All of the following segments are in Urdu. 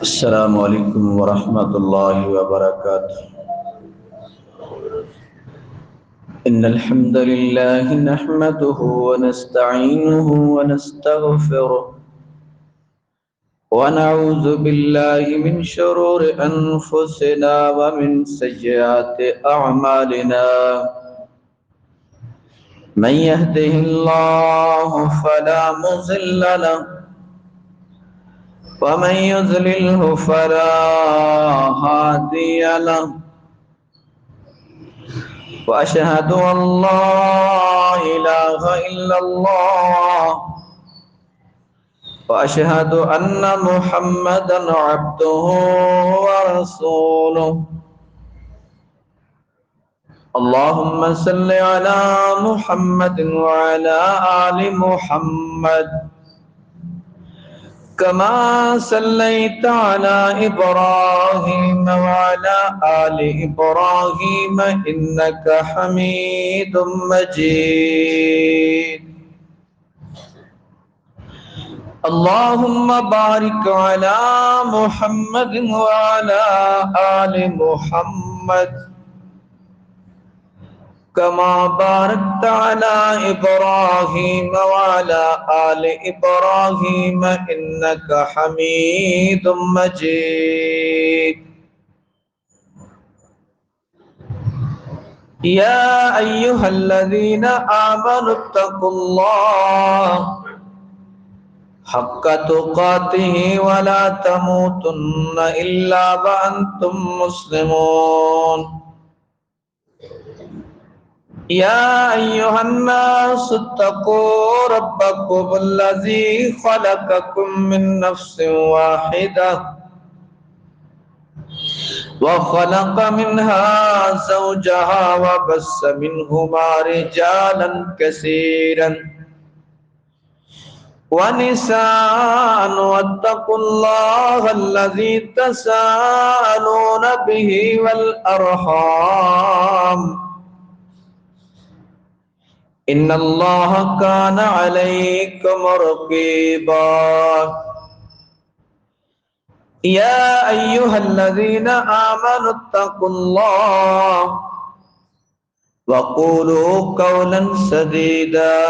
السلام علیکم ورحمۃ اللہ وبرکاتہ۔ ان الحمد للہ نحمده ونستعینه ونستغفره ونعوذ باللہ من شرور انفسنا ومن سیئات اعمالنا، من يهده اللہ فلا مضل له ومن يضلله فلا هادي له، وأشهد أن لا إله إلا الله وأشهد أن محمدا عبده ورسوله۔ اللهم صل على محمد وعلى آل محمد كما صليت على إبراهيم وعلى آل إبراهيم إنك حميد مجيد۔ اللهم بارك على محمد وعلى آل محمد كما باركت على إبراهيم وعلى آل إبراهيم إنك حميد مجيد۔ يا أيها الذين آمنوا اتقوا الله حق تقاته ولا تموتن إلا وأنتم مسلمون۔ يا أيها الناس اتقوا ربكم الذي خلقكم من نفس واحدة وخلق منها زوجها وبث منهما رجالا كثيرا ونساء، واتقوا الله الذي تساءلون به والأرحام إن الله كان عليكم رقيبا۔ يا أيها الذين آمنوا اتقوا الله وقولوا قولا سديدا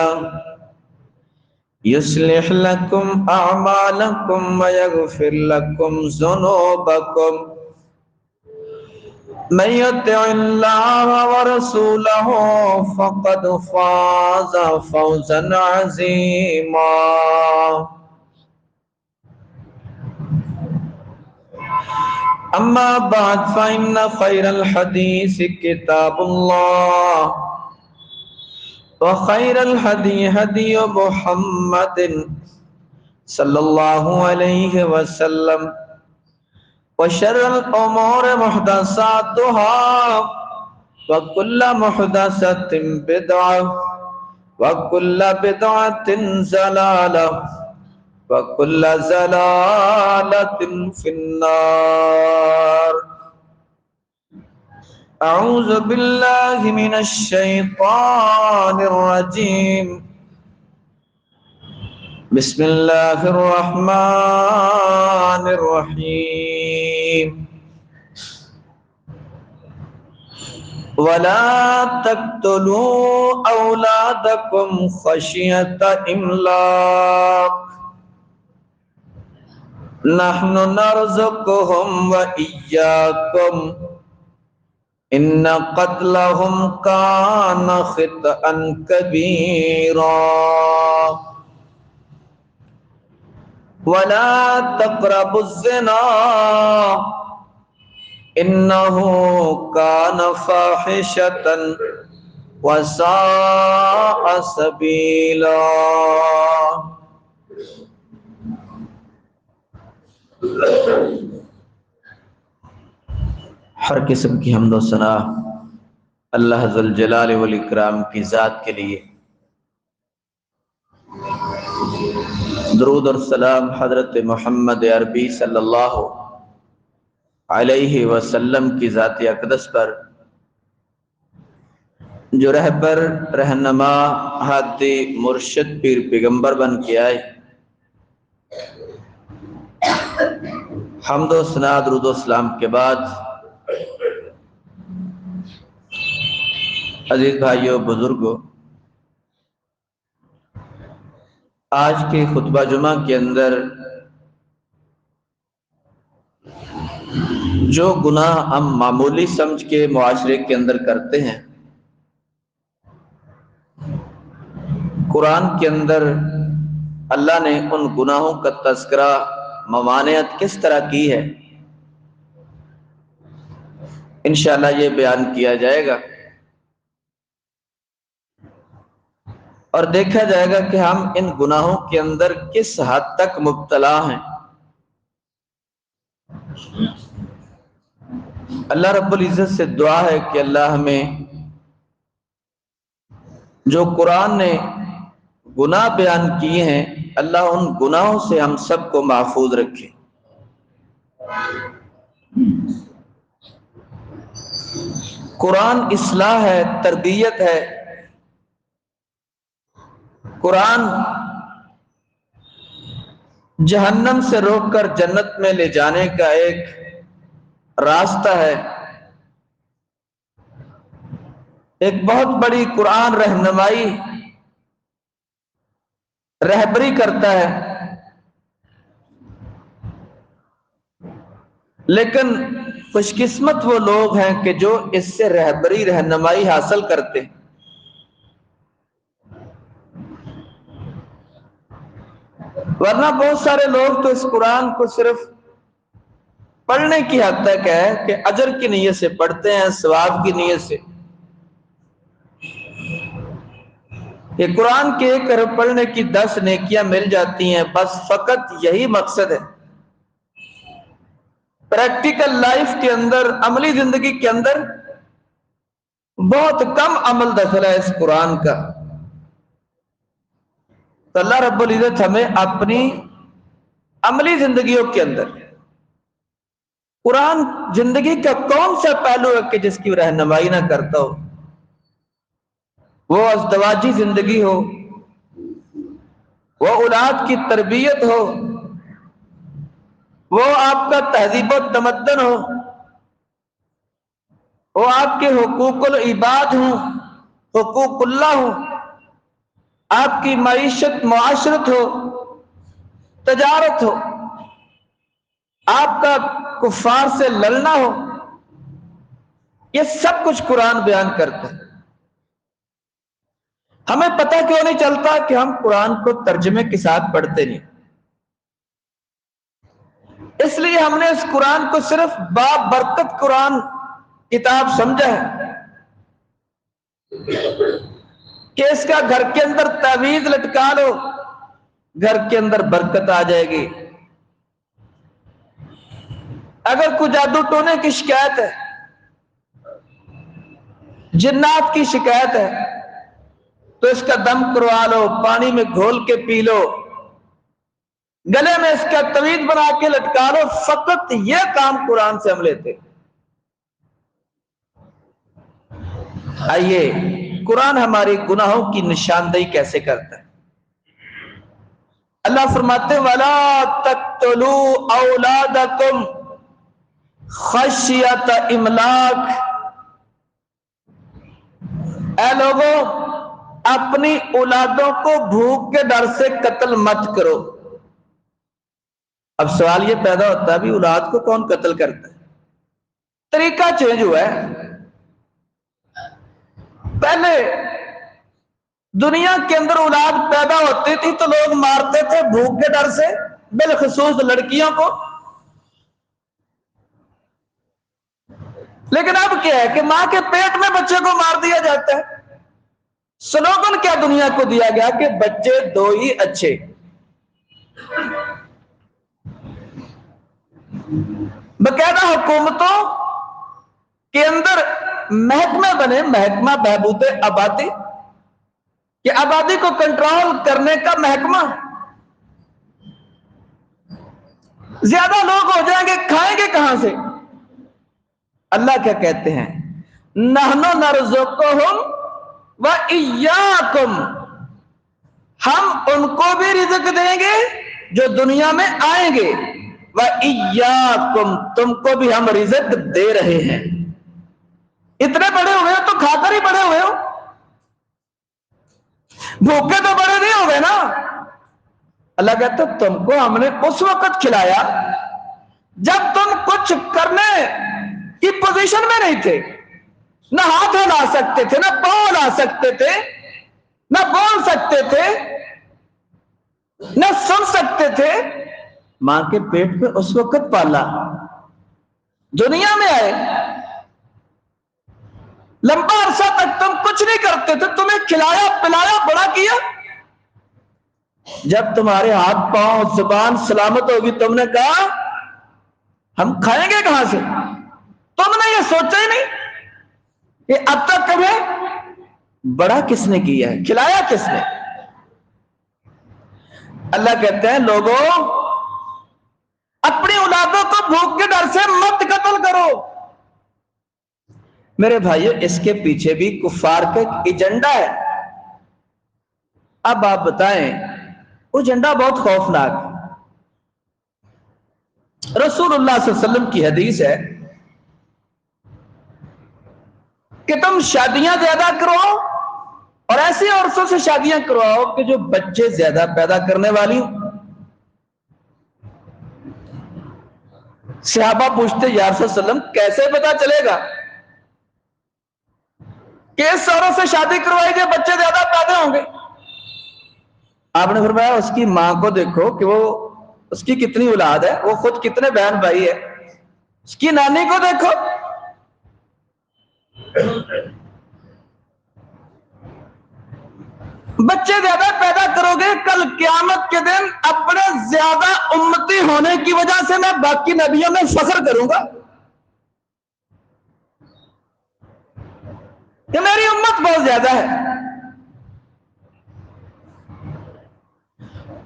يصلح لكم أعمالكم ويغفر لكم ذنوبكم، من يطع الله ورسوله فقد فاز فوزا عظيما۔ أما بعد فإن خير الحديث كتاب الله وخير الهدي هدي محمد صلى الله عليه وسلم، وشر الأمور محدثاتها وكل محدثة بدعة وكل بدعة ضلالة وكل ضلالة في النار۔ أعوذ بالله من الشيطان الرجيم، بسم الله الرحمن الرحيم۔ ولا تقتلوا أولادكم خشية إملاق نحن نرزقهم وإياكم إن قتلهم كان خطأ كبيرا۔ ولا تقربوا الزنا إنه كان فاحشة وساء سبيلا۔ ہر قسم کی حمد و ثنا اللہ ذل جلال والاکرام کی ذات کے لیے، درود اور سلام حضرت محمد عربی صلی اللہ علیہ وسلم کی ذات اقدس پر، جو رہبر، رہنما، ہادی، مرشد، پیر، پیغمبر بن کے آئے، حمد و ثنا درود و سلام کے بعد عزیز بھائیوں بزرگوں، آج کے خطبہ جمعہ کے اندر جو گناہ ہم معمولی سمجھ کے معاشرے کے اندر کرتے ہیں، قرآن کے اندر اللہ نے ان گناہوں کا تذکرہ ممانعت کس طرح کی ہے، انشاءاللہ یہ بیان کیا جائے گا اور دیکھا جائے گا کہ ہم ان گناہوں کے اندر کس حد تک مبتلا ہیں۔ اللہ رب العزت سے دعا ہے کہ اللہ ہمیں جو قرآن نے گناہ بیان کیے ہیں، اللہ ان گناہوں سے ہم سب کو محفوظ رکھے۔ قرآن اصلاح ہے، تربیت ہے، قرآن جہنم سے روک کر جنت میں لے جانے کا ایک راستہ ہے، ایک بہت بڑی قرآن رہبری کرتا ہے، لیکن خوش قسمت وہ لوگ ہیں کہ جو اس سے رہنمائی حاصل کرتے ہیں۔ ورنہ بہت سارے لوگ تو اس قرآن کو صرف پڑھنے کی حد تک ہے کہ اجر کی نیت سے پڑھتے ہیں، ثواب کی نیت سے۔ یہ قرآن کے ایک حرف پڑھنے کی 10 نیکیاں مل جاتی ہیں، بس فقط یہی مقصد ہے۔ پریکٹیکل لائف کے اندر، عملی زندگی کے اندر بہت کم عمل دخل ہے اس قرآن کا۔ تو اللہ رب العزت ہمیں اپنی عملی زندگیوں کے اندر قرآن زندگی کا کون سا پہلو ہے کہ جس کی رہنمائی نہ کرتا ہو، وہ ازدواجی زندگی ہو، وہ اولاد کی تربیت ہو، وہ آپ کا تہذیب و تمدن ہو، وہ آپ کے حقوق العباد ہوں، حقوق اللہ ہوں، آپ کی معیشت معاشرت ہو، تجارت ہو، آپ کا کفار سے لڑنا ہو، یہ سب کچھ قرآن بیان کرتا ہے۔ ہمیں پتہ کیوں نہیں چلتا کہ ہم قرآن کو ترجمے کے ساتھ پڑھتے نہیں؟ اس لیے ہم نے اس قرآن کو صرف بابرکت قرآن کتاب سمجھا ہے کہ اس کا گھر کے اندر تعویذ لٹکا لو، گھر کے اندر برکت آ جائے گی۔ اگر کوئی جادو ٹونے کی شکایت ہے، جنات کی شکایت ہے، تو اس کا دم کروا لو، پانی میں گھول کے پی لو، گلے میں اس کا تعویذ بنا کے لٹکا لو۔ فقط یہ کام قرآن سے ہم لیتے۔ آئیے قرآن ہماری گناہوں کی نشاندہی کیسے کرتا ہے۔ اللہ فرماتے ہیں وَلَا تَقْتُلُوا أَوْلَادَكُمْ خَشْيَةَ إِمْلَاقٍ، اے لوگوں اپنی اولادوں کو بھوک کے ڈر سے قتل مت کرو۔ اب سوال یہ پیدا ہوتا ہے بھی اولاد کو کون قتل کرتا ہے؟ طریقہ چینج ہوا ہے۔ پہلے دنیا کے اندر اولاد پیدا ہوتی تھی تو لوگ مارتے تھے بھوک کے ڈر سے، بالخصوص لڑکیوں کو۔ لیکن اب کیا ہے کہ ماں کے پیٹ میں بچے کو مار دیا جاتا ہے۔ سلوگن کیا دنیا کو دیا گیا کہ بچے دو ہی اچھے۔ باقاعدہ حکومتوں کے اندر محکمہ بنے، محکمہ بہبود آبادی، کہ آبادی کو کنٹرول کرنے کا محکمہ۔ زیادہ لوگ ہو جائیں گے، کھائیں گے کہاں سے؟ اللہ کیا کہتے ہیں نَحْنُ نَرْزُقُهُمْ وَإِيَّاكُمْ، ہم ان کو بھی رزق دیں گے جو دنیا میں آئیں گے، وَإِيَّاكُمْ، تم کو بھی ہم رزق دے رہے ہیں. اتنے بڑے ہوئے ہو تو کھا کر ہی بڑے ہوئے ہو، بھوکے تو بڑے نہیں ہو گئے نا. اللہ کہتا تم کو ہم نے اس وقت کھلایا جب تم کچھ کرنے کی پوزیشن میں نہیں تھے، نہ ہاتھ ہلا سکتے تھے، نہ پاؤں ہلا سکتے تھے، نہ بول سکتے تھے، نہ سن سکتے تھے. ماں کے پیٹ پہ اس وقت پالا، دنیا میں آئے، لمبا عرصہ تک تم کچھ نہیں کرتے تھے، تمہیں کھلایا پلایا بڑا کیا. جب تمہارے ہاتھ پاؤں زبان سلامت ہوگی تم نے کہا ہم کھائیں گے کہاں سے. تم نے یہ سوچا ہی نہیں کہ اب تک تمہیں بڑا کس نے کیا ہے، کھلایا کس نے. اللہ کہتے ہیں لوگوں اپنی اولادوں کو بھوک کے ڈر سے مت قتل کرو. میرے بھائیو اس کے پیچھے بھی کفار کا ایجنڈا ہے. اب آپ بتائیں وہ ایجنڈا بہت خوفناک ہے. رسول اللہ صلی اللہ علیہ وسلم کی حدیث ہے کہ تم شادیاں زیادہ کرو اور ایسی عورتوں سے شادیاں کرواؤ کہ جو بچے زیادہ پیدا کرنے والی ہوں. صحابہ پوچھتے یا رسول اللہ علیہ وسلم کیسے پتا چلے گا کہ اس عورت سے شادی کروائی جو بچے زیادہ پیدا ہوں گے. آپ نے فرمایا اس کی ماں کو دیکھو کہ وہ اس کی کتنی اولاد ہے، وہ خود کتنے بہن بھائی ہے. اس کی نانی کو دیکھو، بچے زیادہ پیدا کرو گے کل قیامت کے دن اپنے زیادہ امتی ہونے کی وجہ سے میں باقی نبیوں میں فخر کروں گا کہ میری امت بہت زیادہ ہے.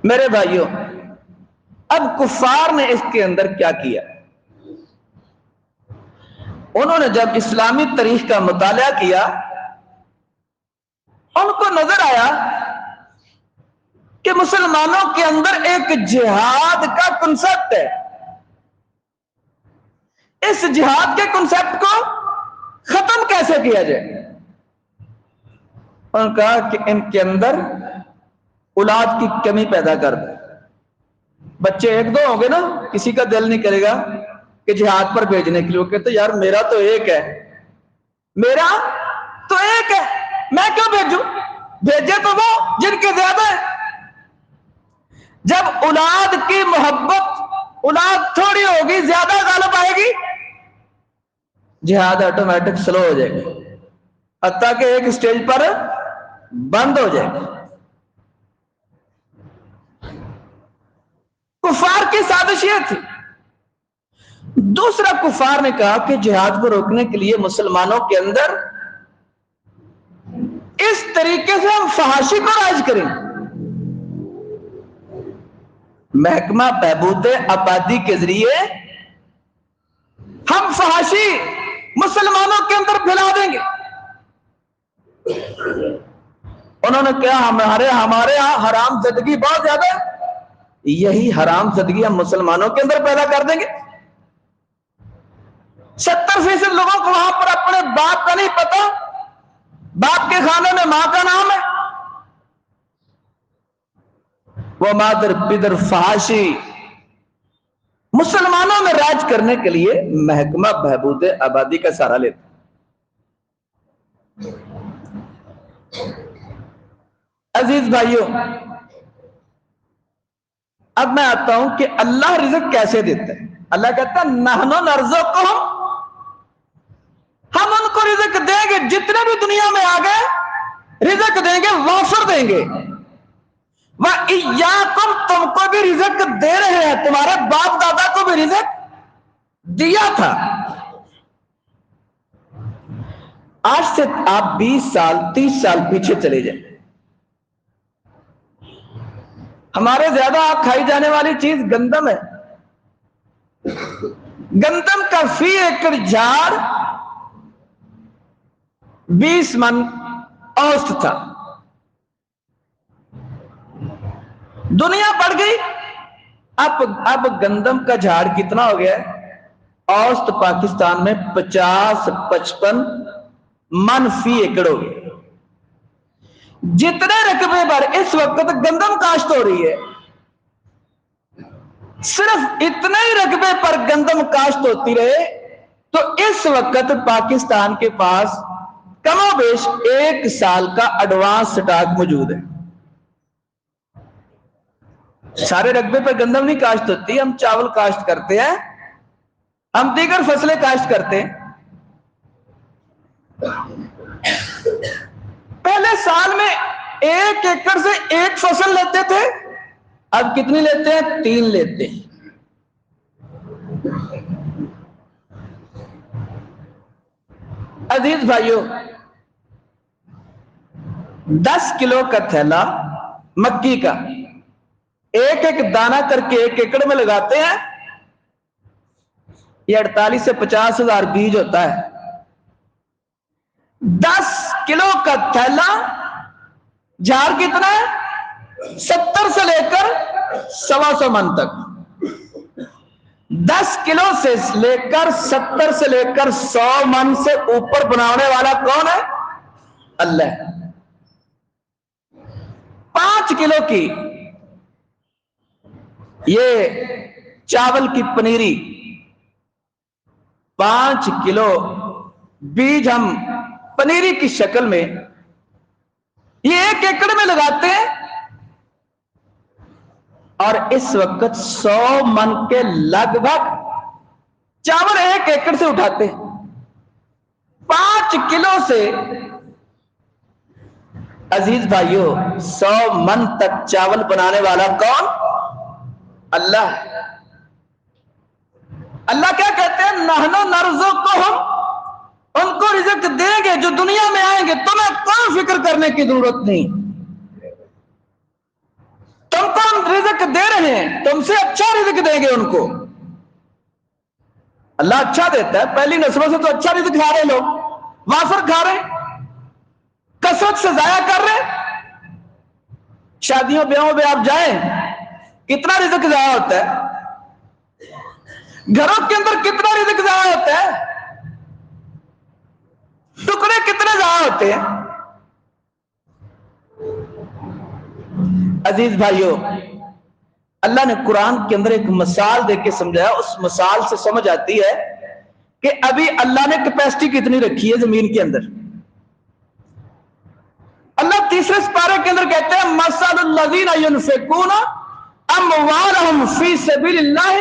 میرے بھائیوں اب کفار نے اس کے اندر کیا کیا، انہوں نے جب اسلامی تاریخ کا مطالعہ کیا ان کو نظر آیا کہ مسلمانوں کے اندر ایک جہاد کا کنسپٹ ہے. اس جہاد کے کنسپٹ کو ختم کیسے کیا جائے. انہوں نے کہا کہ ان کے اندر اولاد کی کمی پیدا کر دیں. بچے ایک دو ہوں گے نا، کسی کا دل نہیں کرے گا کہ جہاد پر بھیجنے کے لیے. وہ کہتے یار میرا تو ایک ہے، میرا تو ایک ہے، میں کیوں بھیجوں؟ بھیجے تو وہ جن کے زیادہ ہے. جب اولاد کی محبت، اولاد تھوڑی ہوگی زیادہ غالب آئے گی، جہاد آٹومیٹک سلو ہو جائے گا، حتیٰ کہ ایک سٹیج پر بند ہو جائے گا. کفار کی سازش یہ تھی. دوسرا کفار نے کہا کہ جہاد کو روکنے کے لیے مسلمانوں کے اندر اس طریقے سے ہم فحاشی کو رائج کریں. محکمہ بہبود آبادی کے ذریعے ہم فحاشی مسلمانوں کے اندر پھیلا دیں گے. انہوں نے کہا ہمارے ہاں حرام زدگی بہت زیادہ ہے، یہی حرام زدگی ہم مسلمانوں کے اندر پیدا کر دیں گے. 70% لوگوں کو وہاں پر اپنے باپ کا نہیں پتا، باپ کے کھانے میں ماں کا نام ہے. وہ مادر پدر فحاشی مسلمانوں میں راج کرنے کے لیے محکمہ بہبود آبادی کا سہارا لیتے. عزیز بھائیوں اب میں آتا ہوں کہ اللہ رزق کیسے دیتا ہے. اللہ کہتا ہے نحنو نرزقہم، ہم ان کو رزق دیں گے، جتنے بھی دنیا میں آ گئے رزق دیں گے، وافر دیں گے. وَإِيَّاكُمْ، تم کو بھی رزق دے رہے ہیں، تمہارے باپ دادا کو بھی رزق دیا تھا. آج سے آپ 20 سال 30 سال پیچھے چلے جائیں، ہمارے زیادہ کھائی جانے والی چیز گندم ہے. گندم کا فی ایکڑ جھاڑ 20 من اوسط تھا. دنیا بڑھ گئی، اب گندم کا جھاڑ کتنا ہو گیا ہے؟ اوسط پاکستان میں 50-55 من فی ایکڑ ہو گیا. جتنے رقبے پر اس وقت گندم کاشت ہو رہی ہے، صرف اتنے ہی رقبے پر گندم کاشت ہوتی رہے تو اس وقت پاکستان کے پاس کم و بیش 1 سال کا ایڈوانس سٹاک موجود ہے. سارے رقبے پر گندم نہیں کاشت ہوتی، ہم چاول کاشت کرتے ہیں، ہم دیگر فصلیں کاشت کرتے ہیں. پہلے سال میں 1 ایکڑ سے 1 فصل لیتے تھے، اب کتنی لیتے ہیں؟ 3 لیتے ہیں. عزیز بھائیو، 10 کلو کا تھیلا مکی کا 1 دانہ کر کے 1 ایکڑ میں لگاتے ہیں، یہ 48 سے 50 ہزار بیج ہوتا ہے. 10 کلو کا تھیلا جھاڑ کتنا ہے؟ 70 سے لے کر 125 من تک. 10 کلو سے لے کر 70 سے لے کر 100 من سے اوپر بنانے والا کون ہے؟ اللہ. 5 کلو کی یہ چاول کی پنیری، 5 کلو بیج ہم پنیری کی شکل میں یہ 1 ایکڑ میں لگاتے ہیں، اور اس وقت 100 من کے لگ بھگ چاول 1 ایکڑ سے اٹھاتے ہیں. 5 کلو سے عزیز بھائیو 100 من تک چاول بنانے والا کون؟ اللہ. اللہ کیا کہتے ہیں؟ نحنو نرزقہم، ان کو رزق دیں گے جو دنیا میں آئیں گے، تمہیں کوئی فکر کرنے کی ضرورت نہیں، تم کو ہم رزق دے رہے ہیں، تم سے اچھا رزق دیں گے ان کو. اللہ اچھا دیتا ہے، پہلی نسلوں سے تو اچھا رزق کھا رہے لوگ، وافر کھا رہے، کثرت سے ضائع کر رہے. شادیوں بیاہوں پہ آپ جائیں، کتنا رزق ضائع ہوتا ہے، گھروں کے اندر کتنا رزق ضائع ہوتا ہے، ٹکڑے کتنے ضائع ہوتے ہیں. عزیز بھائیو، اللہ نے قرآن کے اندر ایک مثال دے کے سمجھایا، اس مثال سے سمجھ آتی ہے کہ ابھی اللہ نے کیپیسٹی کتنی رکھی ہے زمین کے اندر. اللہ تیسرے سپارے کے اندر کہتے ہیں مثل الذین ينفقون اموالهم فی سبیل اللہ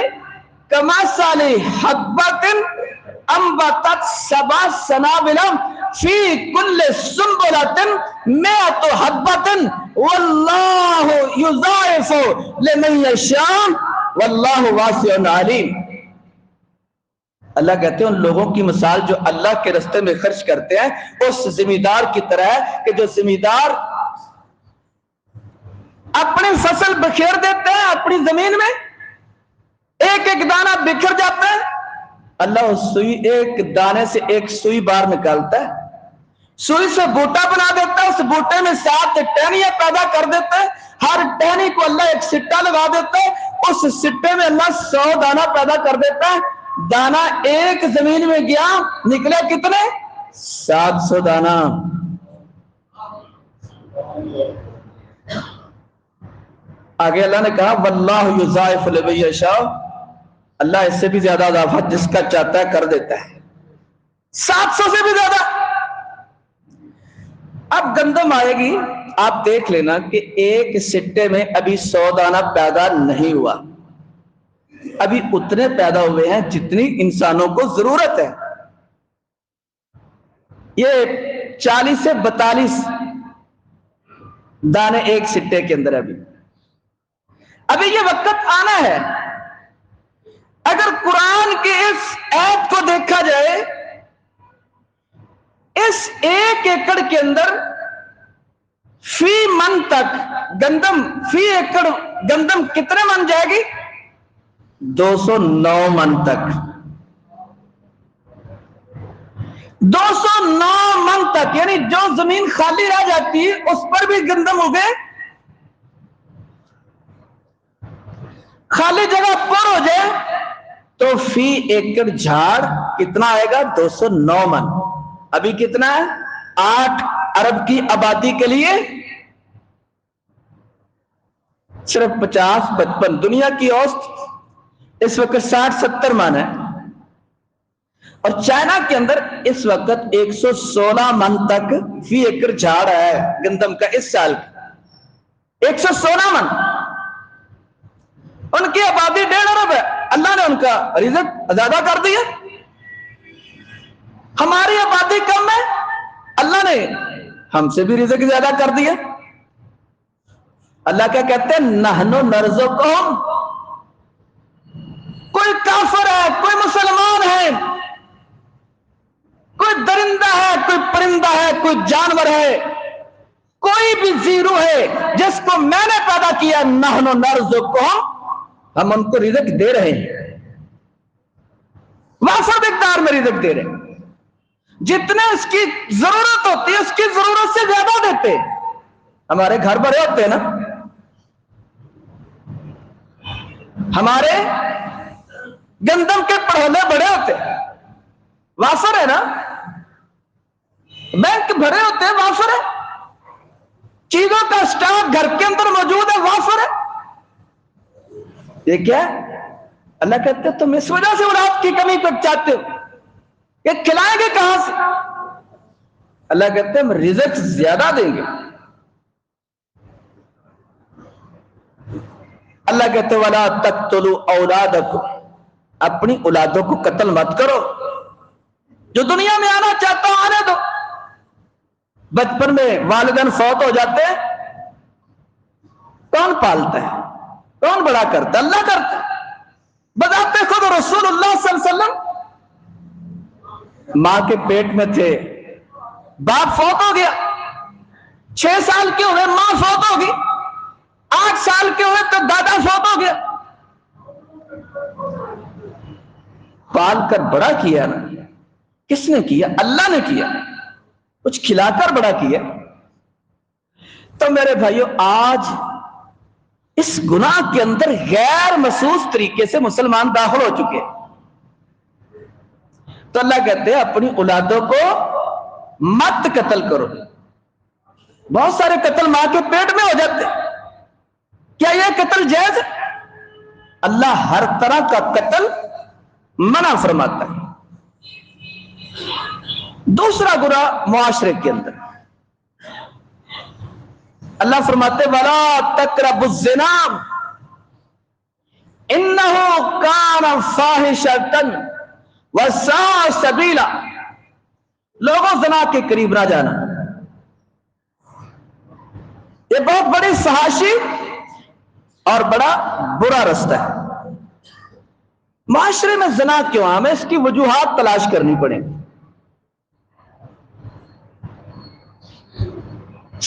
کمثل حبۃ انبتت 7 سنابل فی کل سنبلۃ 100 حبۃ واللہ یضاعف لمن یشاء واللہ واسع علیم. اللہ کہتے ہیں ان لوگوں کی مثال جو اللہ کے راستے میں خرچ کرتے ہیں اس زمیندار کی طرح ہے کہ جو زمیندار اپنی فصل بکھیر دیتے ہیں اپنی زمین میں، 1 دانہ بکھر جاتا ہے، اللہ اس سوئی 1 دانے سے 1 سوئی بار نکالتا ہے، سوئی سے بوٹا بنا دیتا ہے، اس بوٹے میں 7 ٹہنیاں پیدا کر دیتا ہے، ہر ٹہنی کو اللہ 1 سٹا لگا دیتا ہے، اس سٹے میں اللہ 100 دانہ پیدا کر دیتا ہے. دانہ 1 زمین میں گیا، نکلے کتنے؟ 700 دانہ. آگے اللہ نے کہا واللہ یضاعف لمن یشاء، اللہ اس سے بھی زیادہ اضافہ جس کا چاہتا ہے کر دیتا ہے، 700 سے بھی زیادہ. اب گندم آئے گی، آپ دیکھ لینا کہ 1 سٹے میں ابھی 100 دانہ پیدا نہیں ہوا، ابھی اتنے پیدا ہوئے ہیں جتنی انسانوں کو ضرورت ہے. یہ 40 سے 42 دانے 1 سٹے کے اندر. ابھی یہ وقت آنا ہے. اگر قرآن کے اس آیت کو دیکھا جائے، اس 1 ایکڑ کے اندر فی من تک گندم، فی ایکڑ گندم کتنے من جائے گی؟ 209 من تک. 209 من تک، یعنی جو زمین خالی رہ جاتی ہے اس پر بھی گندم اگے. خالی جگہ پر ہو جائے تو فی ایکڑ جھاڑ کتنا آئے گا؟ 209 من. ابھی کتنا ہے؟ 8 ارب کی آبادی کے لیے صرف 50-55. دنیا کی اوسط اس وقت 60-70 من ہے، اور چائنا کے اندر اس وقت 116 من تک فی ایکڑ جھاڑ ہے گندم کا اس سال. 116 من. ان کی آبادی 1.5 ارب ہے. اللہ نے ان کا رزق زیادہ کر دیا. ہماری آبادی کم ہے، اللہ نے ہم سے بھی رزق زیادہ کر دیا. اللہ کیا کہتے ہیں؟ نحنو نرزقہم. کوئی کافر ہے، کوئی مسلمان ہے، کوئی درندہ ہے، کوئی پرندہ ہے، کوئی جانور ہے، کوئی بھی زیرو ہے جس کو میں نے پیدا کیا، نحنو نرزقہم، ہم ان کو رزق دے رہے ہیں. وافر مقدار میں رزق دے رہے ہیں. جتنے اس کی ضرورت ہوتی ہے اس کی ضرورت سے زیادہ دیتے. ہمارے گھر بڑے ہوتے ہیں نا، ہمارے گندم کے پڑھولے بڑے ہوتے ہیں، وافر ہے نا. بینک بھرے ہوتے ہیں، وافر ہے. چیزوں کا اسٹاک گھر کے اندر موجود ہے، وافر ہے. یہ کیا ہے؟ اللہ کہتے ہیں تم اس وجہ سے اولاد کی کمی کو چاہتے ہو، یہ کھلائیں گے کہاں سے؟ اللہ کہتے ہیں ہم رزق زیادہ دیں گے. اللہ کہتے ہیں وَلَا تَقْتُلُوا أَوْلَادَكُمْ، اپنی اولادوں کو قتل مت کرو. جو دنیا میں آنا چاہتا ہو آنے دو. بچپن میں والدین فوت ہو جاتے ہیں، کون پالتا ہے؟ کون بڑا کرتا ہے؟ اللہ کرتا ہے. بذات خود رسول اللہ صلی اللہ علیہ وسلم ماں کے پیٹ میں تھے، باپ فوت ہو گیا، 6 سال کے ہوئے ماں فوت ہو گئی، 8 سال کے ہوئے تو دادا فوت ہو گیا. پال کر بڑا کیا نا. کس نے کیا؟ اللہ نے کیا. کچھ کھلا کر بڑا کیا. تو میرے بھائیو، آج اس گناہ کے اندر غیر محسوس طریقے سے مسلمان داخل ہو چکے. تو اللہ کہتے ہیں اپنی اولادوں کو مت قتل کرو. بہت سارے قتل ماں کے پیٹ میں ہو جاتے. کیا یہ قتل جائز ہے؟ اللہ ہر طرح کا قتل منع فرماتا ہے. دوسرا گناہ معاشرے کے اندر اللہ فرماتے وَلَا تَقْرَبُوا الزِّنَا إِنَّهُ كَانَ فَاحِشَةً وَسَاءَ سَبِيلًا. لوگوں زنا کے قریب نہ جانا، یہ بہت بڑی فحاشی اور بڑا برا رستہ ہے. معاشرے میں زنا کیوں عام ہے؟ اس کی وجوہات تلاش کرنی پڑیں.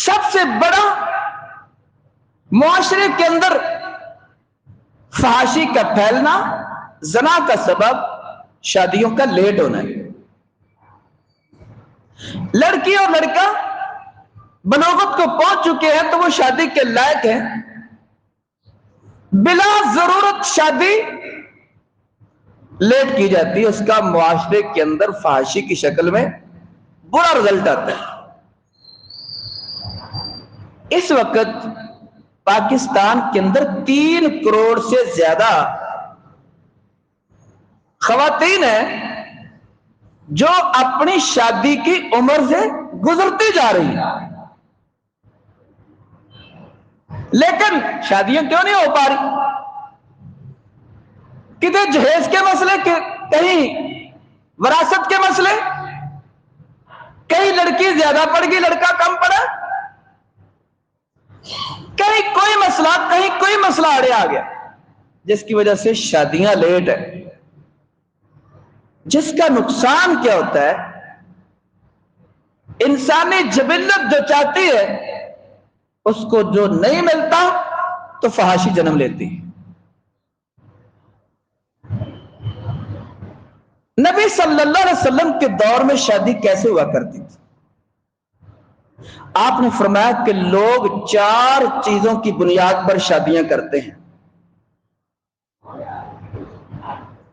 سب سے بڑا معاشرے کے اندر فحاشی کا پھیلنا، زنا کا سبب شادیوں کا لیٹ ہونا ہے. لڑکی اور لڑکا بلوغت کو پہنچ چکے ہیں تو وہ شادی کے لائق ہیں، بلا ضرورت شادی لیٹ کی جاتی ہے. اس کا معاشرے کے اندر فحاشی کی شکل میں برا رزلٹ آتا ہے. اس وقت پاکستان کے اندر 3 کروڑ سے زیادہ خواتین ہیں جو اپنی شادی کی عمر سے گزرتی جا رہی ہیں، لیکن شادیاں کیوں نہیں ہو پا رہی؟ کتنے جہیز کے مسئلے، کہیں وراثت کے مسئلے، کہیں لڑکی زیادہ پڑ گئی لڑکا کم پڑا، کہیں کوئی مسئلہ آڑے آ گیا جس کی وجہ سے شادیاں لیٹ ہیں. جس کا نقصان کیا ہوتا ہے؟ انسانی جبلت جو چاہتی ہے اس کو جو نہیں ملتا تو فحاشی جنم لیتی. نبی صلی اللہ علیہ وسلم کے دور میں شادی کیسے ہوا کرتی تھی؟ آپ نے فرمایا کہ لوگ 4 چیزوں کی بنیاد پر شادیاں کرتے ہیں.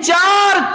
4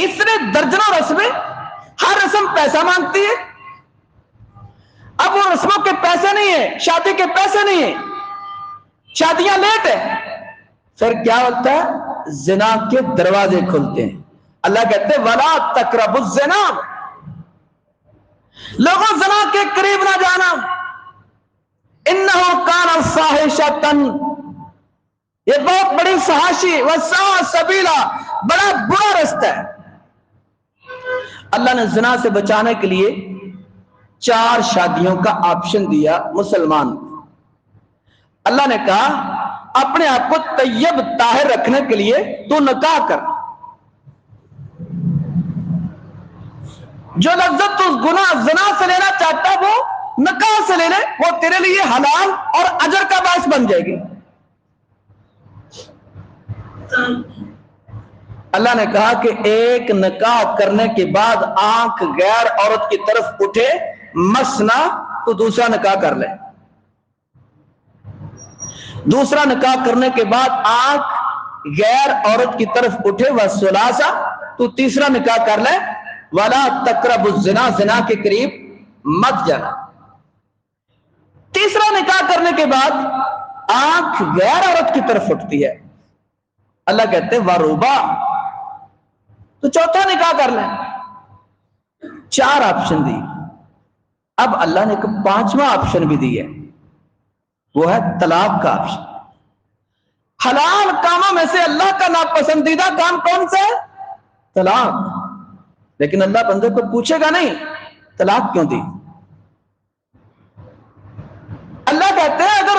اس نے درجنوں رسمیں، ہر رسم پیسہ مانگتی ہے. اب وہ رسموں کے پیسے نہیں ہیں، شادی کے پیسے نہیں ہیں، شادیاں لیٹ ہے. پھر کیا ہوتا ہے؟ زنا کے دروازے کھلتے ہیں. اللہ کہتے ہیں وَلَا تَقْرَبُوا الزِّنَا، لوگوں زنا کے قریب نہ جانا. اِنَّهُ كَانَ فَاحِشَةً، یہ بہت بڑی فحاشی، وَسَاءَ سَبِيلًا، بڑا برا رستہ ہے. اللہ نے زنا سے بچانے کے لیے 4 شادیوں کا آپشن دیا مسلمان. اللہ نے کہا اپنے آپ کو طیب طاہر رکھنے کے لیے تو نکاح کر. جو لذت تو گناہ زنا سے لینا چاہتا ہے وہ نکاح سے لے لے، وہ تیرے لیے حلال اور اجر کا باعث بن جائے گی. اللہ نے کہا کہ ایک نکاح کرنے کے بعد آنکھ غیر عورت کی طرف اٹھے مسنا تو دوسرا نکاح کر لے. دوسرا نکاح کرنے کے بعد آنکھ غیر عورت کی طرف اٹھے وَثُلَاثَ، تو تیسرا نکاح کر لے. وَلَا تَقْرَبُوا الزِّنَا، زنا کے قریب مت جانا. تیسرا نکاح کرنے کے بعد آنکھ غیر عورت کی طرف اٹھتی ہے، اللہ کہتے ہیں وَرُبَا، تو چوتھا نکاح کر لیں. 4 آپشن دی. اب اللہ نے ایک 5واں آپشن بھی دی ہے، وہ ہے طلاق کا آپشن. حلال کاموں میں سے اللہ کا ناپسندیدہ کام کون سا ہے؟ طلاق. لیکن اللہ بندے کو پوچھے گا نہیں طلاق کیوں دی. اللہ کہتے ہیں اگر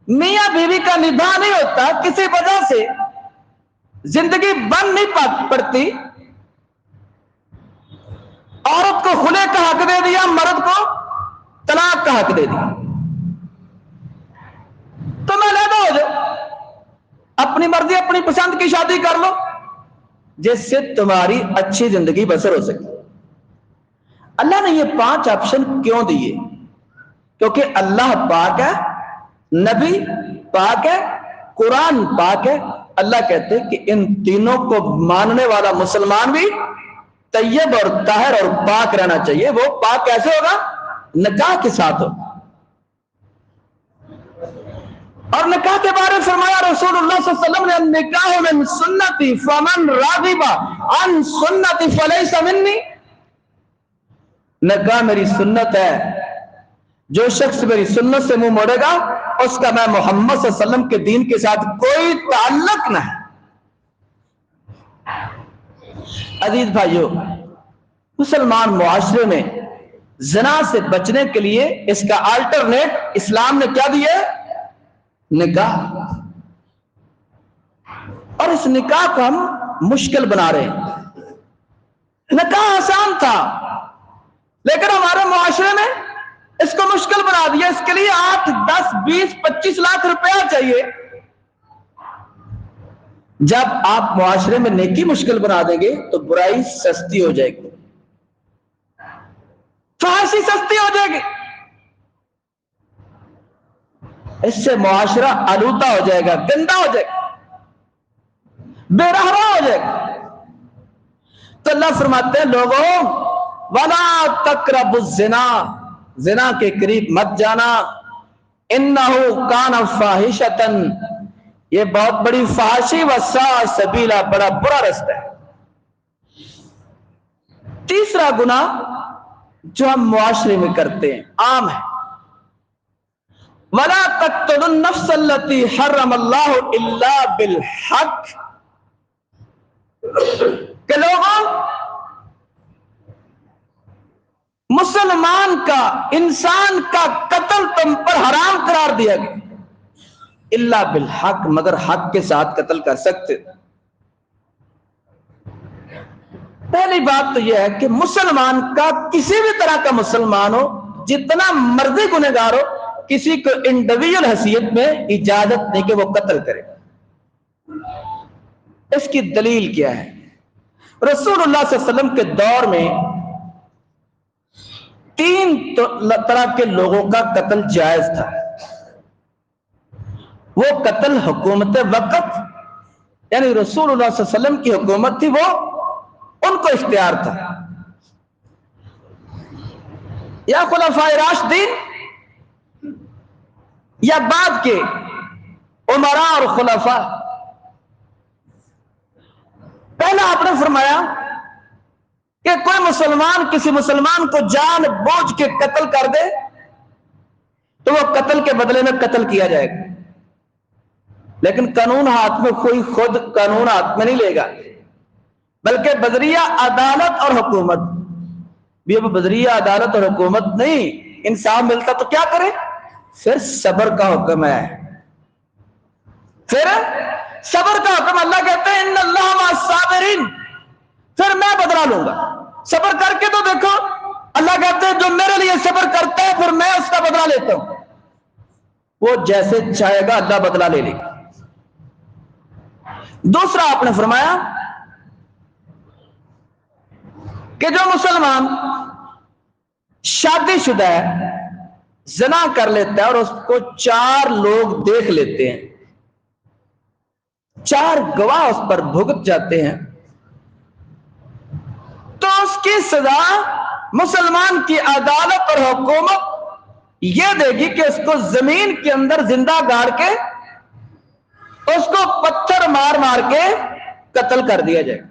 میاں بیوی کا نباہ نہیں ہوتا، کسی وجہ سے زندگی بن نہیں پڑتی، عورت کو خلع کا حق دے دیا، مرد کو طلاق کا حق دے دیا، تو میں علیحدہ ہو جاؤ، اپنی مرضی اپنی پسند کی شادی کر لو جس سے تمہاری اچھی زندگی بسر ہو سکے. اللہ نے یہ 5 آپشن کیوں دیے؟ کیونکہ اللہ پاک ہے، نبی پاک ہے، قرآن پاک ہے. اللہ کہتے ہیں کہ ان تینوں کو ماننے والا مسلمان بھی طیب اور طاہر اور پاک رہنا چاہیے. وہ پاک کیسے ہوگا؟ نکاح کے ساتھ ہو. اور نکاح کے بارے میں فرمایا رسول اللہ صلی اللہ علیہ وسلم نے النکاح من سنتی فمن راغب عن سنتی فلیس منی، نکاح میری سنت ہے، جو شخص میری سنت سے منہ موڑے گا اس کا میں محمد صلی اللہ علیہ وسلم کے دین کے ساتھ کوئی تعلق نہ ہے. عزیز بھائیو، مسلمان معاشرے میں زنا سے بچنے کے لیے اس کا آلٹرنیٹ اسلام نے کیا دیا ہے؟ نکاح. اور اس نکاح کو ہم مشکل بنا رہے ہیں. نکاح آسان تھا لیکن ہمارے معاشرے میں اس کو مشکل بنا دیا. اس کے لیے 8 10 20 25 لاکھ روپیہ چاہیے. جب آپ معاشرے میں نیکی مشکل بنا دیں گے تو برائی سستی ہو جائے گی، فحاشی سستی ہو جائے گی، اس سے معاشرہ آلودہ ہو جائے گا، گندا ہو جائے گا، بے رحمہ ہو جائے گا. تو اللہ فرماتے ہیں لوگوں وَلَا تَقْرَبُوا الزِّنَا، زنا کے قریب مت جانا. اِنَّهُ كَانَ فَاحِشَةً، یہ بہت بڑی فحاشی، وَسَاءَ سَبِيلًا، بڑا برا رستہ ہے. تیسرا گناہ جو ہم معاشرے میں کرتے ہیں عام ہے، وَلَا تَقْتُلُوا النَّفْسَ الَّتِي حَرَّمَ اللَّهُ إِلَّا بِالْحَقِّ، کہ لوگوں مسلمان کا، انسان کا قتل تم پر حرام قرار دیا گیا، الا بالحق، مگر حق کے ساتھ قتل کر سکتے. پہلی بات تو یہ ہے کہ مسلمان کا، کسی بھی طرح کا مسلمان ہو، جتنا مرضی گنہگار ہو، کسی کو انڈیویجول حیثیت میں اجازت نہیں کہ وہ قتل کرے. اس کی دلیل کیا ہے؟ رسول اللہ صلی اللہ علیہ وسلم کے دور میں 3 طرح کے لوگوں کا قتل جائز تھا. وہ قتل حکومت وقت، یعنی رسول اللہ صلی اللہ علیہ وسلم کی حکومت تھی، وہ ان کو اختیار تھا. یا خلفاء راشدین یا بعد کے عمراء اور خلفاء. پہلا آپ نے فرمایا کہ کوئی مسلمان کسی مسلمان کو جان بوجھ کے قتل کر دے تو وہ قتل کے بدلے میں قتل کیا جائے گا. لیکن قانون ہاتھ میں کوئی خود قانون ہاتھ میں نہیں لے گا، بلکہ بذریعہ عدالت اور حکومت. بھی اب بذریعہ عدالت اور حکومت نہیں، انصاف ملتا تو کیا کرے؟ پھر صبر کا حکم ہے. پھر صبر کا حکم. اللہ کہتے ہیں ان اللہ مع الصابرین، پھر میں بدلہ لوں گا. صبر کر کے تو دیکھو، اللہ کہتے ہیں جو میرے لیے صبر کرتا ہے پھر میں اس کا بدلہ لیتا ہوں. وہ جیسے چاہے گا اللہ بدلہ لے لے گا. دوسرا آپ نے فرمایا کہ جو مسلمان شادی شدہ ہے، زنا کر لیتا ہے اور اس کو 4 لوگ دیکھ لیتے ہیں، 4 گواہ اس پر بھگت جاتے ہیں، تو اس کی سزا مسلمان کی عدالت اور حکومت یہ دے گی کہ اس کو زمین کے اندر زندہ گاڑ کے اس کو پتھر مار مار کے قتل کر دیا جائے.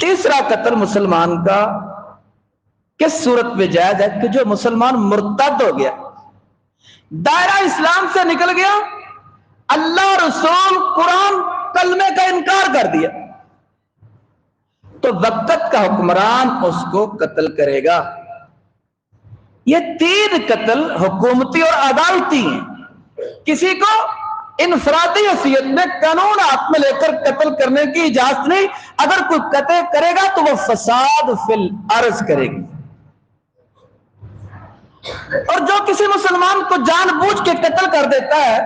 تیسرا قتل مسلمان کا کس صورت میں جائز ہے؟ کہ جو مسلمان مرتد ہو گیا، دائرہ اسلام سے نکل گیا، اللہ رسول قرآن کلمے کا انکار کر دیا، تو وقت کا حکمران اس کو قتل کرے گا. یہ 3 قتل حکومتی اور عدالتی ہیں. کسی کو انفرادی حیثیت میں قانون ہاتھ میں لے کر قتل کرنے کی اجازت نہیں. اگر کوئی قتل کرے گا تو وہ فساد فی الارض کرے گی. اور جو کسی مسلمان کو جان بوجھ کے قتل کر دیتا ہے،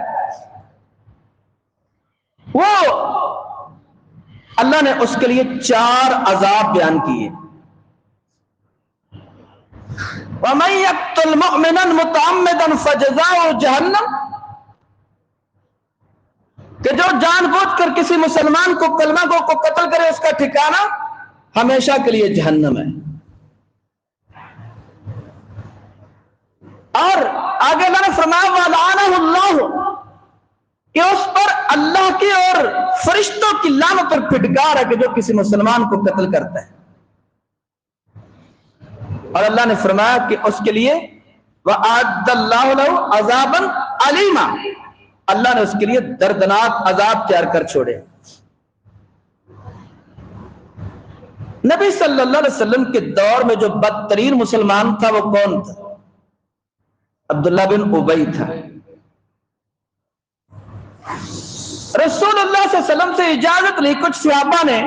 وہ اللہ نے اس کے لیے 4 عذاب بیان کیے. وَمَن يَقْتُلْ مُؤْمِنًا مُتَعَمِّدًا فَجَزَاؤُهُ جَهَنَّمُ، کہ جو جان بوجھ کر کسی مسلمان کو کلمہ گو کو قتل کرے اس کا ٹھکانہ ہمیشہ کے لیے جہنم ہے. اور آگے اللہ نے فرمایا وَلَعَنَهُ اللَّهُ، کہ اس پر اللہ کی اور فرشتوں کی لعنت اور پھٹکار ہے کہ جو کسی مسلمان کو قتل کرتا ہے. اور اللہ نے فرمایا کہ اس کے لیے وَأَعَدَّ اللَّهُ لَهُ عَذَابًا عَلِيمًا، اللہ نے اس کے لیے دردناک عذاب تیار کر چھوڑے. نبی صلی اللہ علیہ وسلم کے دور میں جو بدترین مسلمان تھا وہ کون تھا؟ عبداللہ بن ابی تھا. رسول اللہ صلی اللہ علیہ وسلم سے اجازت لی کچھ صحابہ نے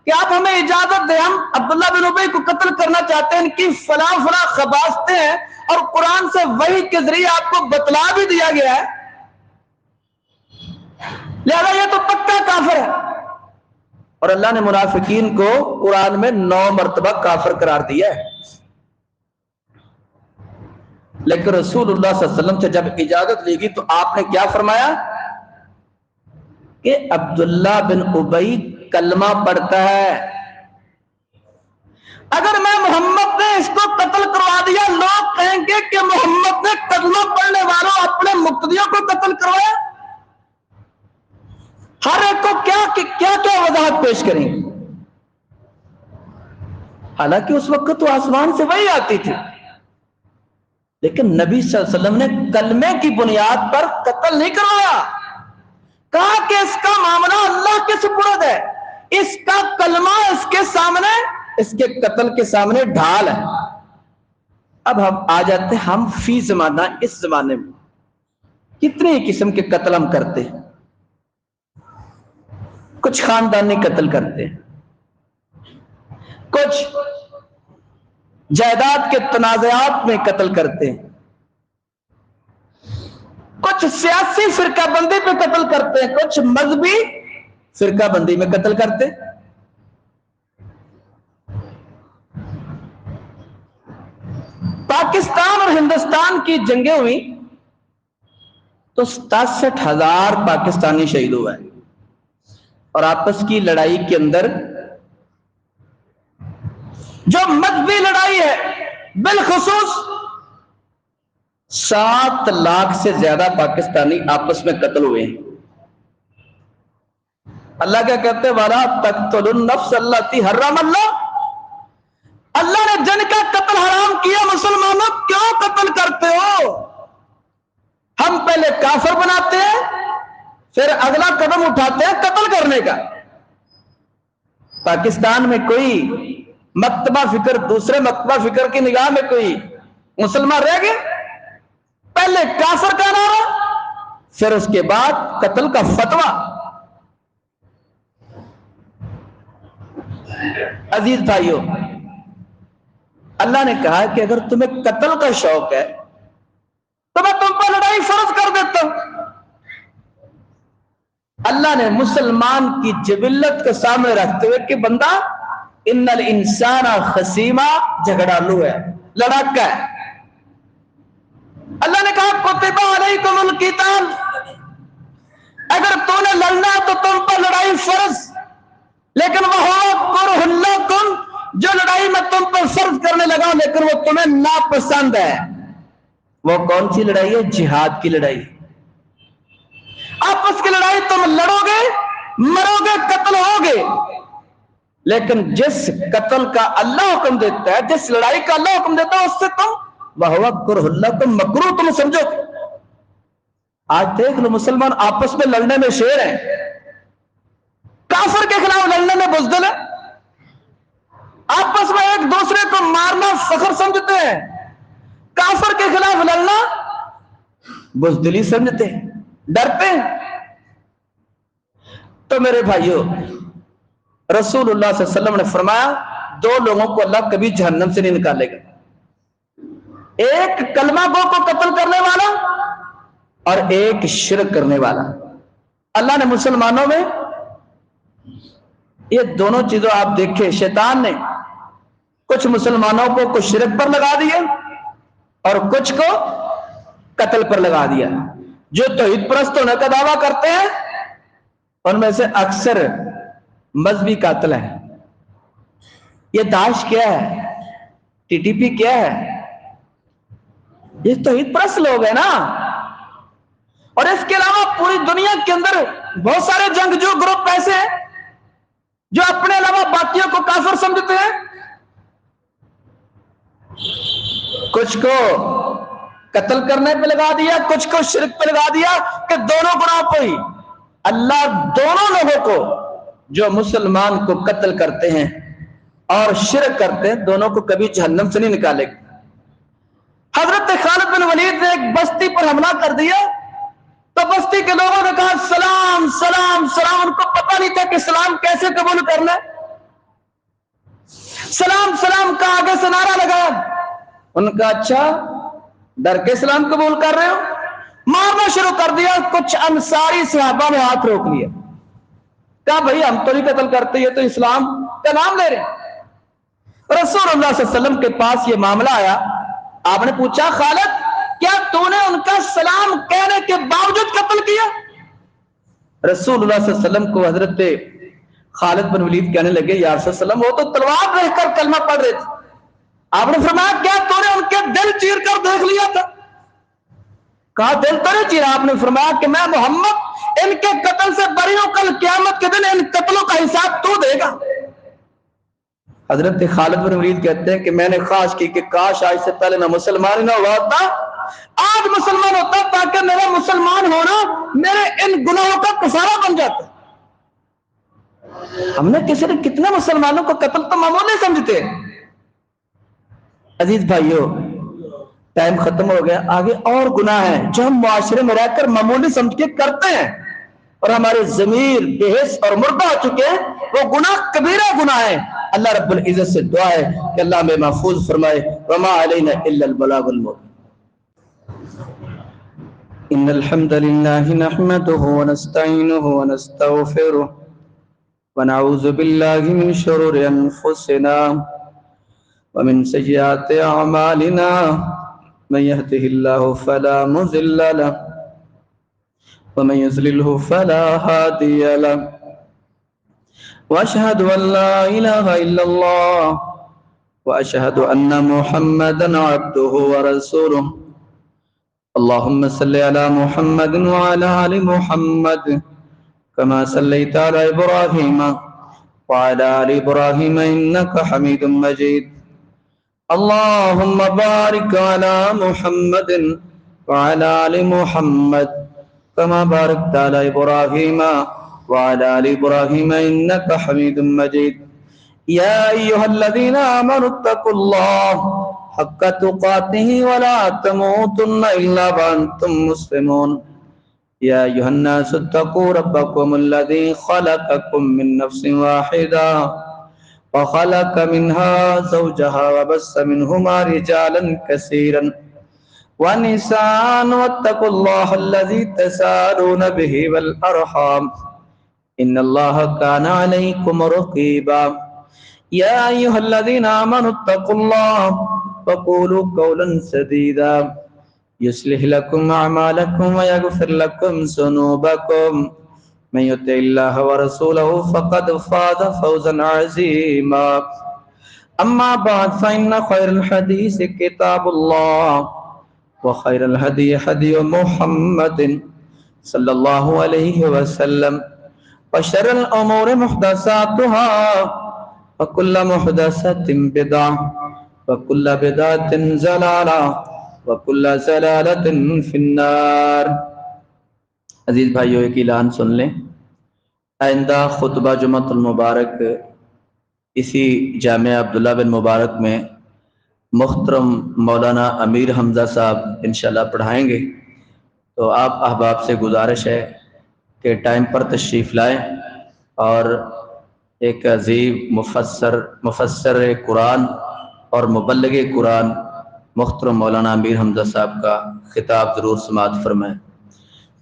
کہ آپ ہمیں اجازت دیں، ہم عبداللہ بن ابی کو قتل کرنا چاہتے ہیں، ان کی فلاں فلاں خباثتیں ہیں اور قرآن سے وحی کے ذریعے آپ کو بتلا بھی دیا گیا ہے، لہذا یہ تو پکا کافر ہے. اور اللہ نے منافقین کو قرآن میں 9 مرتبہ کافر قرار دیا ہے. لیکن رسول اللہ صلی اللہ علیہ وسلم سے جب اجازت لی گئی تو آپ نے کیا فرمایا کہ عبداللہ بن ابی کلمہ پڑھتا ہے، اگر میں محمد نے اس کو قتل کروا دیا لوگ کہیں گے کہ محمد نے کلمہ پڑھنے والوں اپنے مقتدیوں کو قتل کروایا. ہر ایک کو کیا وضاحت پیش کریں گے. حالانکہ اس وقت تو آسمان سے وحی آتی تھی، لیکن نبی صلی اللہ علیہ وسلم نے کلمے کی بنیاد پر قتل نہیں کروایا. کہا کہ اس کا معاملہ اللہ کے سپرد ہے، اس کا کلمہ اس کے سامنے، اس کے قتل کے سامنے ڈھال ہے. اب ہم آ جاتے ہیں، ہم فی زمانہ اس زمانے میں کتنے قسم کے قتل ہم کرتے ہیں. کچھ خاندانی قتل کرتے ہیں، کچھ جائیداد کے تنازعات میں قتل کرتے ہیں، کچھ سیاسی فرقہ بندی پہ قتل کرتے ہیں، کچھ مذہبی فرقہ بندی میں قتل کرتے ہیں. پاکستان اور ہندوستان کی جنگیں ہوئی تو 67,000 پاکستانی شہید ہوئے. اور آپس کی لڑائی کے اندر جو مذہبی لڑائی ہے بالخصوص 7 لاکھ سے زیادہ پاکستانی آپس میں قتل ہوئے ہیں. اللہ کیا کہتے ہیں؟ وَلَا تَقْتُلُوا النَّفْسَ الَّتِي حَرَّمَ اللَّهُ. اللہ نے جن کا قتل حرام کیا مسلمانوں کیوں قتل کرتے ہو؟ ہم پہلے کافر بناتے ہیں پھر اگلا قدم اٹھاتے ہیں قتل کرنے کا. پاکستان میں کوئی مکتبہ فکر دوسرے مکتبہ فکر کی نگاہ میں کوئی مسلمان رہ گئے؟ پہلے کافر کا نعرہ پھر اس کے بعد قتل کا فتویٰ. عزیز بھائیو، اللہ نے کہا کہ اگر تمہیں قتل کا شوق ہے تو میں تم پر لڑائی فرض کر دیتا ہوں. اللہ نے مسلمان کی جبلت کو سامنے رکھتے ہوئے کہ بندہ ان الانسان خصیمہ جھگڑالو ہے، لڑاکا ہے. اللہ نے کہا کتب علیکم القتال، اگر تو نے لڑنا ہے تو تم پر لڑائی فرض، لیکن وَهُوَ كُرْهٌ لَكُمْ، جو لڑائی میں تم پر فرض کرنے لگا لیکن وہ تمہیں ناپسند ہے. وہ کون سی لڑائی ہے؟ جہاد کی لڑائی. آپس کی لڑائی تم لڑو گے، مرو گے، قتل ہوگے، لیکن جس قتل کا اللہ حکم دیتا ہے، جس لڑائی کا اللہ حکم دیتا ہے، اس سے تم وَهُوَ كُرْهٌ لَكُمْ مکروہ تم سمجھو گے. آج دیکھ لو مسلمان آپس میں لڑنے میں شیر ہیں، کافر کے خلاف لڑنے میں بزدل ہے، آپس میں ایک دوسرے کو مارنا فخر سمجھتے ہیں، کافر کے خلاف لڑنا بزدلی سمجھتے ہیں، ڈرتے ہیں. تو میرے بھائیو، رسول اللہ صلی اللہ علیہ وسلم نے فرمایا 2 لوگوں کو اللہ کبھی جہنم سے نہیں نکالے گا، ایک کلمہ گو کو قتل کرنے والا اور ایک شرک کرنے والا. اللہ نے مسلمانوں میں یہ دونوں چیزوں آپ دیکھیں، شیطان نے کچھ مسلمانوں کو کچھ شرک پر لگا دیا اور کچھ کو قتل پر لگا دیا. جو توحید پرست ہونے کا دعویٰ کرتے ہیں ان میں سے اکثر مذہبی قاتل ہیں. یہ داعش کیا ہے؟ ٹی ٹی پی کیا ہے؟ یہ توحید پرست لوگ ہیں نا. اور اس کے علاوہ پوری دنیا کے اندر بہت سارے جنگجو گروپ ایسے ہیں جو اپنے علاوہ باقیوں کو کافر سمجھتے ہیں. کچھ کو قتل کرنے پہ لگا دیا، کچھ کو شرک پہ لگا دیا کہ دونوں گناہ پہ ہی. اللہ دونوں لوگوں کو جو مسلمان کو قتل کرتے ہیں اور شرک کرتے ہیں دونوں کو کبھی جہنم سے نہیں نکالے گا. حضرت خالد بن ولید نے ایک بستی پر حملہ کر دیا تو بستی کے لوگوں نے کہا سلام سلام سلام. ان کو پتہ نہیں تھا کہ سلام کیسے قبول کرنا ہے. سلام سلام کا آگے سے نعرہ لگایا. ان کا اچھا ڈر کے سلام قبول کر رہے ہو؟ مارنا شروع کر دیا. کچھ انصاری صحابہ نے ہاتھ روک لیا، کہا بھائی ہم تو نہیں قتل کرتے، یہ تو اسلام کا نام لے رہے ہیں. رسول اللہ صلی اللہ علیہ وسلم کے پاس یہ معاملہ آیا. آپ نے پوچھا خالد کیا تو نے ان کا سلام کہنے کے باوجود قتل کیا؟ رسول اللہ صلی اللہ علیہ وسلم کو حضرت خالد بن ولید کہنے لگے یا رسول اللہ وہ تو تلوار رہ کر کلمہ پڑھ رہے تھے. آپ نے فرمایا کیا تو نے ان کے دل چیر کر دیکھ لیا تھا؟ کہا دل تو نہیں چیرا. آپ نے فرمایا کہ میں محمد ان کے قتل سے بری ہوں، کل قیامت کے دن ان قتلوں کا حساب تو دے گا. حضرت خالد بن ولید کہتے ہیں کہ میں نے خواہش کی کہ کاش آج سے پہلے نہ مسلمان ہی نہ ہوا ہوتا، آج مسلمان ہوتا تاکہ میرا مسلمان ہونا میرے ان گناہوں کا کفارہ بن جاتا. ہم نے کسی نے کتنے مسلمانوں کو قتل تو معمولی سمجھتے ہیں. عزیز بھائیو ٹائم ختم ہو گیا، آگے اور گناہ ہیں جو ہم معاشرے میں رہ کر معمولی سمجھ کے کرتے ہیں اور ہمارے ضمیر بے حس اور مردہ ہو چکے ہیں. وہ گناہ کبیرہ گناہ ہیں. اللہ رب العزت سے دعا ہے کہ اللہ ہمیں محفوظ فرمائے. وما علینا الا البلاغ المبین. ان الحمد لله نحمده ونستعينه ونستغفره ونعوذ بالله من شرور انفسنا ومن سيئات اعمالنا من يهده الله فلا مضل له ومن يضلله فلا هادي له وأشهد أن لا إله إلا الله وأشهد أن محمدا عبده ورسوله. اللهم صل على محمد وعلى آل محمد كما صليت على إبراهيم وعلى آل إبراهيم إنك حميد مجيد. اللهم بارك على محمد وعلى آل محمد كما باركت على إبراهيم وعلى آل إبراهيم إنك حميد مجيد. يا أيها الذين آمنوا اتقوا الله حق تقاته ولا تموتن إلا وأنتم مسلمون. يا أيها الناس اتقوا ربكم الذي خلقكم من نفس واحدة وخلق منها زوجها وبث منهما رجالا كثيرا ونساء واتقوا الله الذي تساءلون به والأرحام إن الله كان عليكم رقيبا. يا أيها الذين آمنوا اتقوا الله وقولوا قولا سديدا يصلح لكم أعمالكم ويغفر لكم ذنوبكم. من يطع الله ورسوله فقد فاز فوزا عظيما. أما بعد فإن خير الحديث كتاب الله وخير الهدي هدي محمد صلى الله عليه وسلم وشر الأمور محدثاتها وكل محدثة بدعة وكل بدعة ضلالة وكل ضلالة في النار. عزیز بھائیو، ایک اعلان سن لیں. آئندہ خطبہ جمعۃ المبارک اسی جامعہ عبداللہ بن مبارک میں محترم مولانا امیر حمزہ صاحب انشاءاللہ پڑھائیں گے. تو آپ احباب سے گزارش ہے کہ ٹائم پر تشریف لائیں اور ایک عظیم مفسر قرآن اور مبلغ قرآن محترم مولانا امیر حمزہ صاحب کا خطاب ضرور سماعت فرمائیں.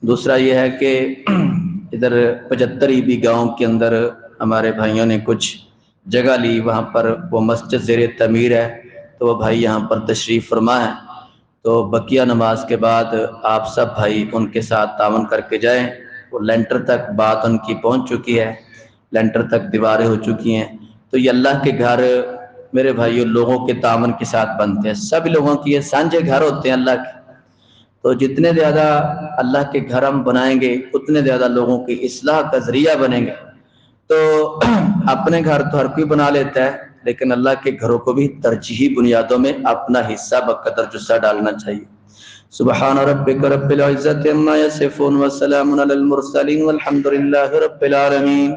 دوسرا یہ ہے کہ ادھر 75 عیبی گاؤں کے اندر ہمارے بھائیوں نے کچھ جگہ لی، وہاں پر وہ مسجد زیر تعمیر ہے، تو وہ بھائی یہاں پر تشریف فرما ہے. تو بقیہ نماز کے بعد آپ سب بھائی ان کے ساتھ تعاون کر کے جائیں. وہ لینٹر تک بات ان کی پہنچ چکی ہے، لینٹر تک دیواریں ہو چکی ہیں. تو یہ اللہ کے گھر میرے بھائیوں لوگوں کے تعاون کے ساتھ بنتے ہیں. سب لوگوں کی یہ سانجھے گھر ہوتے ہیں اللہ کے. تو جتنے زیادہ اللہ کے گھر ہم بنائیں گے اتنے زیادہ لوگوں کی اصلاح کا ذریعہ بنیں گے. تو اپنے گھر تو ہر کوئی بنا لیتا ہے، لیکن اللہ کے گھروں کو بھی ترجیحی بنیادوں میں اپنا حصہ بقدر جسہ ڈالنا چاہیے. سبحان ربک رب العزت عما یصفون وسلام علی المرسلین والحمد للہ رب العالمین.